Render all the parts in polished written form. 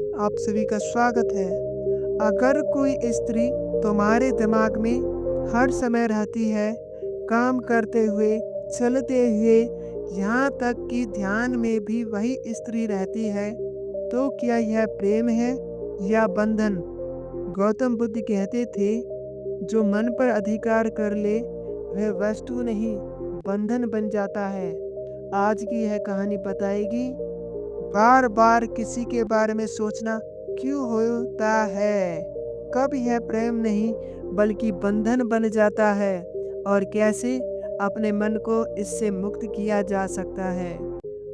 आप सभी का स्वागत है। अगर कोई स्त्री तुम्हारे दिमाग में हर समय रहती है, काम करते हुए, चलते हुए, यहाँ तक कि ध्यान में भी वही स्त्री रहती है, तो क्या यह प्रेम है या बंधन? गौतम बुद्ध कहते थे, जो मन पर अधिकार कर ले, वह वस्तु नहीं, बंधन बन जाता है। आज की यह कहानी बताएगी बार-बार किसी के बारे में सोचना क्यों होता है? कब यह प्रेम नहीं बल्कि बंधन बन जाता है और कैसे अपने मन को इससे मुक्त किया जा सकता है?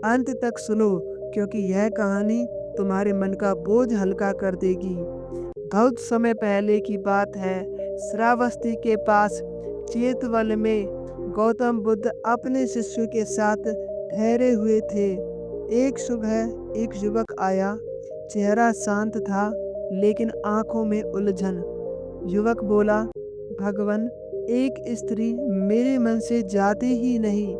अंत तक सुनो क्योंकि यह कहानी तुम्हारे मन का बोझ हल्का कर देगी। बहुत समय पहले की बात है, श्रावस्ती के पास चेतवल में गौतम बुद्ध अपने शिष्यों के साथ ठहरे हुए थे। एक सुबह एक युवक आया, चेहरा शांत था लेकिन आंखों में उलझन। युवक बोला, भगवान, एक स्त्री मेरे मन से जाती ही नहीं।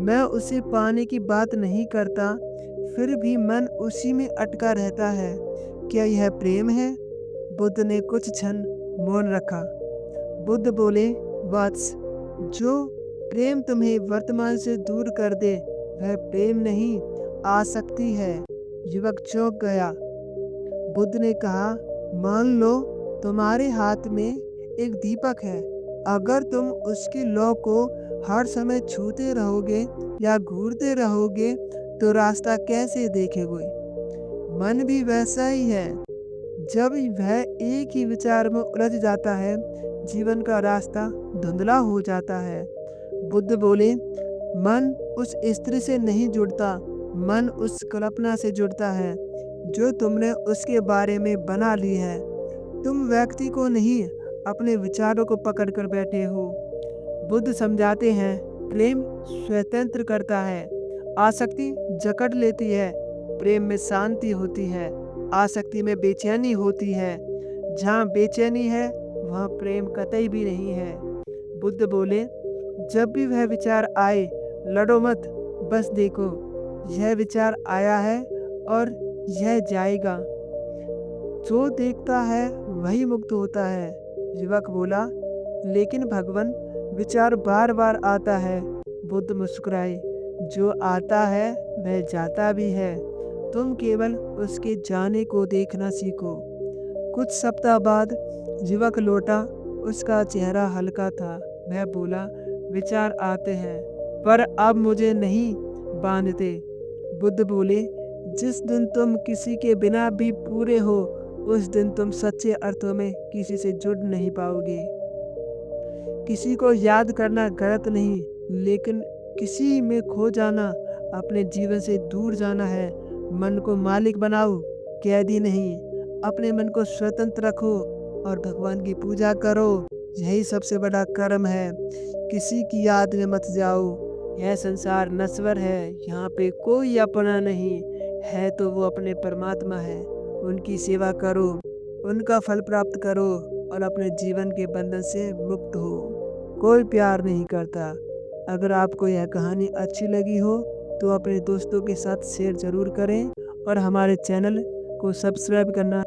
मैं उसे पाने की बात नहीं करता, फिर भी मन उसी में अटका रहता है। क्या यह प्रेम है? बुद्ध ने कुछ क्षण मौन रखा। बुद्ध बोले, वत्स, जो प्रेम तुम्हें वर्तमान से दूर कर दे, वह प्रेम नहीं, आसक्ति है। युवक चौंक गया। बुद्ध ने कहा, मान लो तुम्हारे हाथ में एक दीपक है। अगर तुम उसकी लौ को हर समय छूते रहोगे या घूरते रहोगे, तो रास्ता कैसे देखेगे? मन भी वैसा ही है। जब वह एक ही विचार में उलझ जाता है, जीवन का रास्ता धुंधला हो जाता है। बुद्ध बोले, मन उस स्त्री से नहीं जुड़ता, मन उस कल्पना से जुड़ता है जो तुमने उसके बारे में बना ली है। तुम व्यक्ति को नहीं, अपने विचारों को पकड़ कर बैठे हो। बुद्ध समझाते हैं, प्रेम स्वतंत्र करता है, आसक्ति जकड़ लेती है। प्रेम में शांति होती है, आसक्ति में बेचैनी होती है। जहाँ बेचैनी है, वहाँ प्रेम कतई भी नहीं है। बुद्ध बोले, जब भी वह विचार आए, लड़ो मत, बस देखो, यह विचार आया है और यह जाएगा। जो देखता है वही मुक्त होता है। युवक बोला, लेकिन भगवान, विचार बार बार आता है। बुद्ध मुस्कुराए, जो आता है वह जाता भी है। तुम केवल उसके जाने को देखना सीखो। कुछ सप्ताह बाद युवक लौटा, उसका चेहरा हल्का था। वह बोला, विचार आते हैं, पर अब मुझे नहीं बांधते। बुद्ध बोले, जिस दिन तुम किसी के बिना भी पूरे हो, उस दिन तुम सच्चे अर्थों में किसी से जुड़ नहीं पाओगे। किसी को याद करना गलत नहीं, लेकिन किसी में खो जाना अपने जीवन से दूर जाना है। मन को मालिक बनाओ, कैदी नहीं। अपने मन को स्वतंत्र रखो और भगवान की पूजा करो। यही सबसे बड़ा कर्म है। किसी की याद में मत जाओ। यह संसार नश्वर है, यहाँ पे कोई अपना नहीं है, तो वो अपने परमात्मा है। उनकी सेवा करो, उनका फल प्राप्त करो और अपने जीवन के बंधन से मुक्त हो। कोई प्यार नहीं करता। अगर आपको यह कहानी अच्छी लगी हो तो अपने दोस्तों के साथ शेयर ज़रूर करें और हमारे चैनल को सब्सक्राइब करना